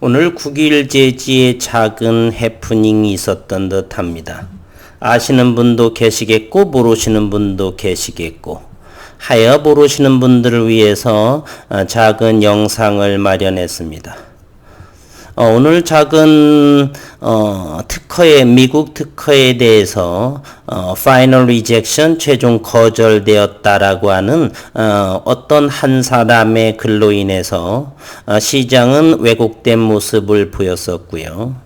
오늘 9일 제지에 작은 해프닝이 있었던 듯 합니다. 아시는 분도 계시겠고 모르시는 분도 계시겠고 하여 모르시는 분들을 위해서 작은 영상을 마련했습니다. 오늘 작은 미국 특허에 대해서 final rejection, 최종 거절되었다라고 하는 어떤 한 사람의 글로 인해서 시장은 왜곡된 모습을 보였었고요.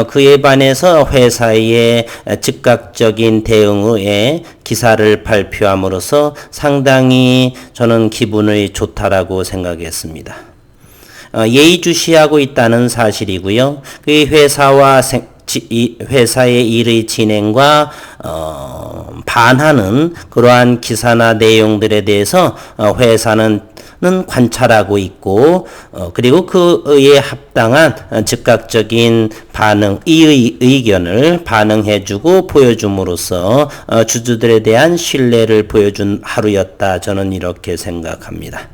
그에 반해서 회사의 즉각적인 대응에 기사를 발표함으로써 상당히 저는 기분이 좋다라고 생각했습니다. 예의주시하고 있다는 사실이고요. 그 회사의 일의 진행과 반하는 그러한 기사나 내용들에 대해서 회사는 관찰하고 있고 그리고 그에 합당한 즉각적인 반응, 이 의견을 반응해주고 보여줌으로써 주주들에 대한 신뢰를 보여준 하루였다. 저는 이렇게 생각합니다.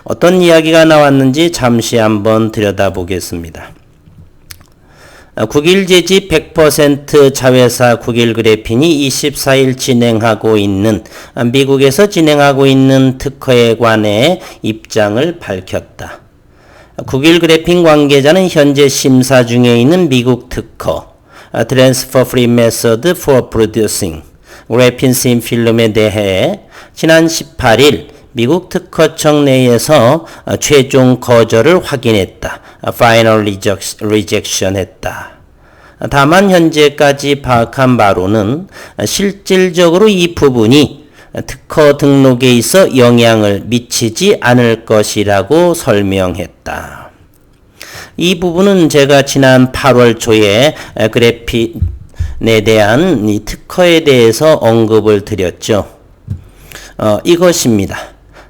어떤 이야기가 나왔는지 잠시 한번 들여다보겠습니다. 9일 제지 100% 자회사 9일 그래핀이 24일 미국에서 진행하고 있는 특허에 관해 입장을 밝혔다. 9일 그래핀 관계자는 현재 심사 중에 있는 미국 특허 Transfer Free Method for Producing 그래핀 씬 필름에 대해 지난 18일 미국 특허청 내에서 최종 거절을 확인했다. Final Rejection 했다. 다만 현재까지 파악한 바로는 실질적으로 이 부분이 특허 등록에 있어 영향을 미치지 않을 것이라고 설명했다. 이 부분은 제가 지난 8월 초에 그래핀에 대한 이 특허에 대해서 언급을 드렸죠. 이것입니다.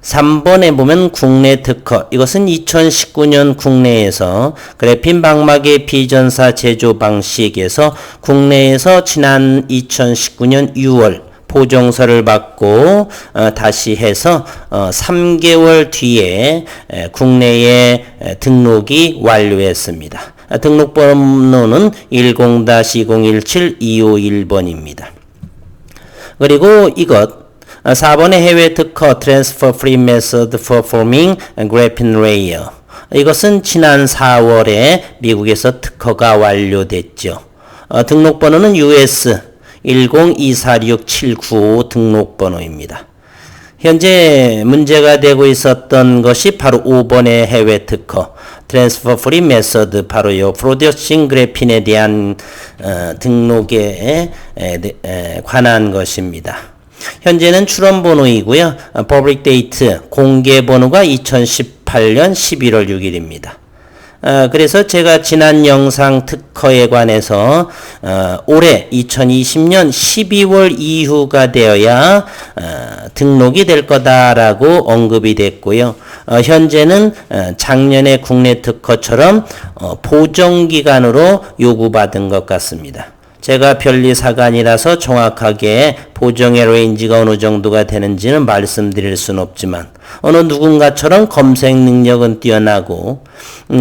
3번에 보면 국내 특허, 이것은 2019년 국내에서 그래핀 방막의 비전사 제조 방식에서 국내에서 지난 2019년 6월 보정서를 받고 다시 해서 3개월 뒤에 국내에 등록이 완료했습니다. 등록 번호는 10-2017-251번입니다. 그리고 이것 4번의 해외 특허 Transfer Free Method for Forming Graphene Layer. 이것은 지난 4월에 미국에서 특허가 완료됐죠. 등록번호는 US 10-246-795 등록번호입니다. 현재 문제가 되고 있었던 것이 바로 5번의 해외 특허 Transfer Free Method, 바로요 Producing Graphene에 대한 등록에 관한 것입니다. 현재는 출원 번호이고요. Public Date 공개 번호가 2018년 11월 6일입니다. 그래서 제가 지난 영상 특허에 관해서 올해 2020년 12월 이후가 되어야 등록이 될 거다라고 언급이 됐고요. 현재는 작년의 국내 특허처럼 보정기간으로 요구받은 것 같습니다. 제가 변리사관이라서 정확하게 보정의 레인지가 어느 정도가 되는지는 말씀드릴 수는 없지만 어느 누군가처럼 검색 능력은 뛰어나고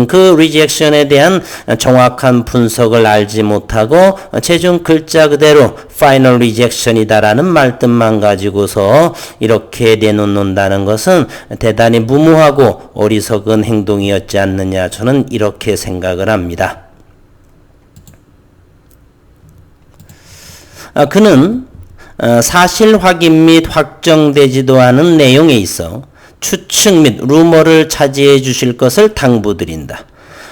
그 리젝션에 대한 정확한 분석을 알지 못하고 최종 글자 그대로 파이널 리젝션이다라는 말뜻만 가지고서 이렇게 내놓는다는 것은 대단히 무모하고 어리석은 행동이었지 않느냐, 저는 이렇게 생각을 합니다. 그는 사실 확인 및 확정되지도 않은 내용에 있어 추측 및 루머를 차지해 주실 것을 당부드린다.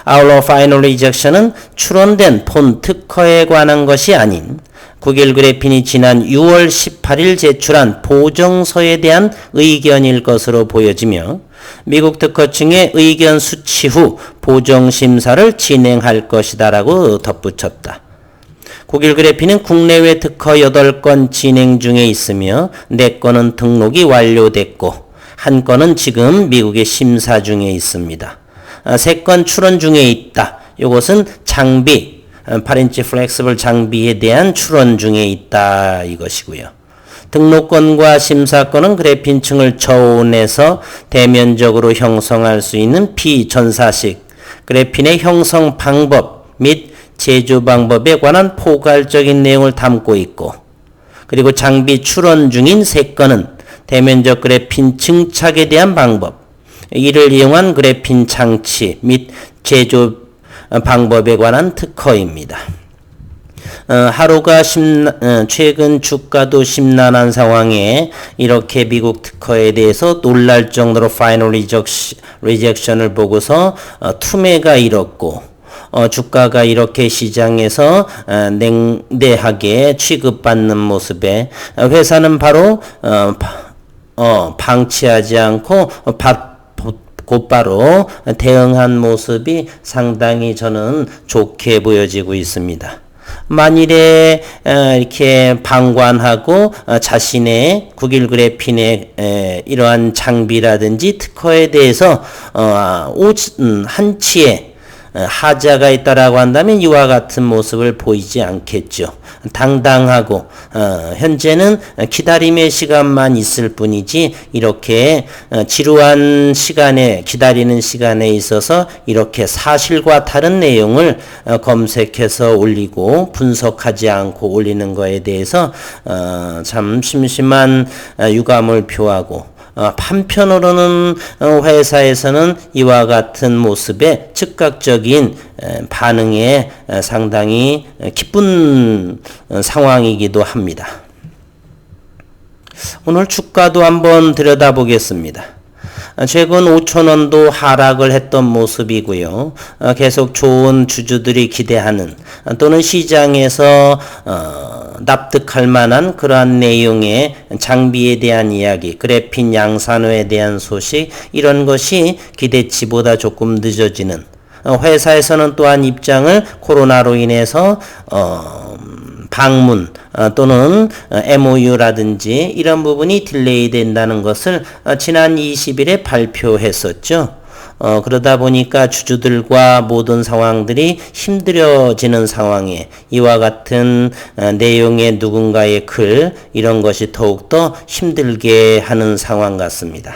Our Final Rejection은 출원된 본 특허에 관한 것이 아닌 9일 그래핀이 지난 6월 18일 제출한 보정서에 대한 의견일 것으로 보여지며 미국 특허청의 의견 수치 후 보정심사를 진행할 것이다 라고 덧붙였다. 9일 그래핀은 국내외 특허 8건 진행 중에 있으며 4건은 등록이 완료됐고 1건은 지금 미국의 심사 중에 있습니다. 3건 출원 중에 있다. 이것은 장비, 8인치 플렉스블 장비에 대한 출원 중에 있다 이것이고요. 등록권과 심사권은 그래핀층을 저온해서 대면적으로 형성할 수 있는 비전사식 그래핀의 형성 방법 및 제조 방법에 관한 포괄적인 내용을 담고 있고, 그리고 장비 출원 중인 3건은 대면적 그래핀 증착에 대한 방법, 이를 이용한 그래핀 장치 및 제조 방법에 관한 특허입니다. 하루가 최근 주가도 심란한 상황에 이렇게 미국 특허에 대해서 놀랄 정도로 파이널 리젝션을 보고서 투매가 일었고, 주가가 이렇게 시장에서 냉대하게 취급받는 모습에 회사는 바로 방치하지 않고 곧바로 대응한 모습이 상당히 저는 좋게 보여지고 있습니다. 만일에 이렇게 방관하고 자신의 국일 그래핀의 이러한 장비라든지 특허에 대해서 한치의 하자가 있다라고 한다면 이와 같은 모습을 보이지 않겠죠. 당당하고 현재는 기다림의 시간만 있을 뿐이지 이렇게 지루한 시간에 기다리는 시간에 있어서 이렇게 사실과 다른 내용을 검색해서 올리고 분석하지 않고 올리는 것에 대해서 참 심심한 유감을 표하고, 한편으로는 회사에서는 이와 같은 모습에 즉각적인 반응에 상당히 기쁜 상황이기도 합니다. 오늘 주가도 한번 들여다보겠습니다. 최근 5,000원도 하락을 했던 모습이고요. 계속 좋은 주주들이 기대하는 또는 시장에서 납득할 만한 그러한 내용의 장비에 대한 이야기, 그래핀 양산화에 대한 소식, 이런 것이 기대치보다 조금 늦어지는, 회사에서는 또한 입장을 코로나로 인해서 방문 또는 MOU라든지 이런 부분이 딜레이 된다는 것을 지난 20일에 발표했었죠. 그러다 보니까 주주들과 모든 상황들이 힘들어지는 상황에 이와 같은 내용의 누군가의 글, 이런 것이 더욱더 힘들게 하는 상황 같습니다.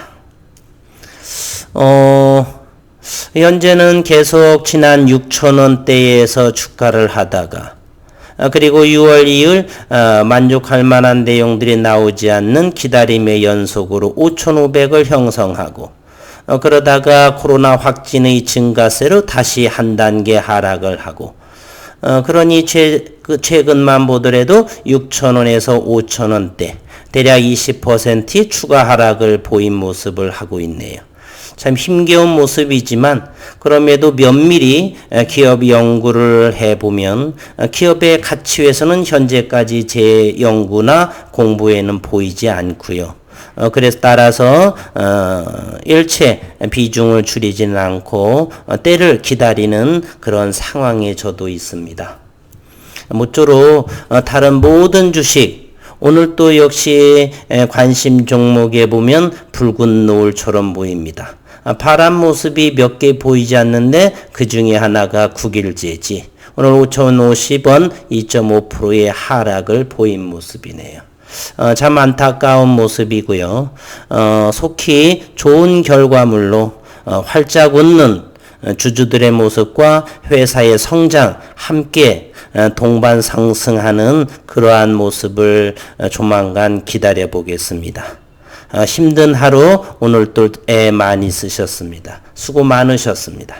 현재는 계속 지난 6,000원대에서 주가를 하다가, 그리고 6월 2일 만족할 만한 내용들이 나오지 않는 기다림의 연속으로 5,500을 형성하고, 그러다가 코로나 확진의 증가세로 다시 한 단계 하락을 하고, 그러니 최근만 보더라도 6,000원에서 5,000원대 대략 20%의 추가 하락을 보인 모습을 하고 있네요. 참 힘겨운 모습이지만 그럼에도 면밀히 기업 연구를 해보면 기업의 가치에서는 현재까지 제 연구나 공부에는 보이지 않고요. 그래서 따라서 일체 비중을 줄이지는 않고 때를 기다리는 그런 상황에 저도 있습니다. 모쪼록 다른 모든 주식, 오늘 또 역시 관심 종목에 보면 붉은 노을처럼 보입니다. 파란 모습이 몇 개 보이지 않는데 그 중에 하나가 국일제지. 오늘 5,050원 2.5%의 하락을 보인 모습이네요. 참 안타까운 모습이고요. 속히 좋은 결과물로 활짝 웃는 주주들의 모습과 회사의 성장 함께 동반 상승하는 그러한 모습을 조만간 기다려 보겠습니다. 힘든 하루 오늘도 애 많이 쓰셨습니다. 수고 많으셨습니다.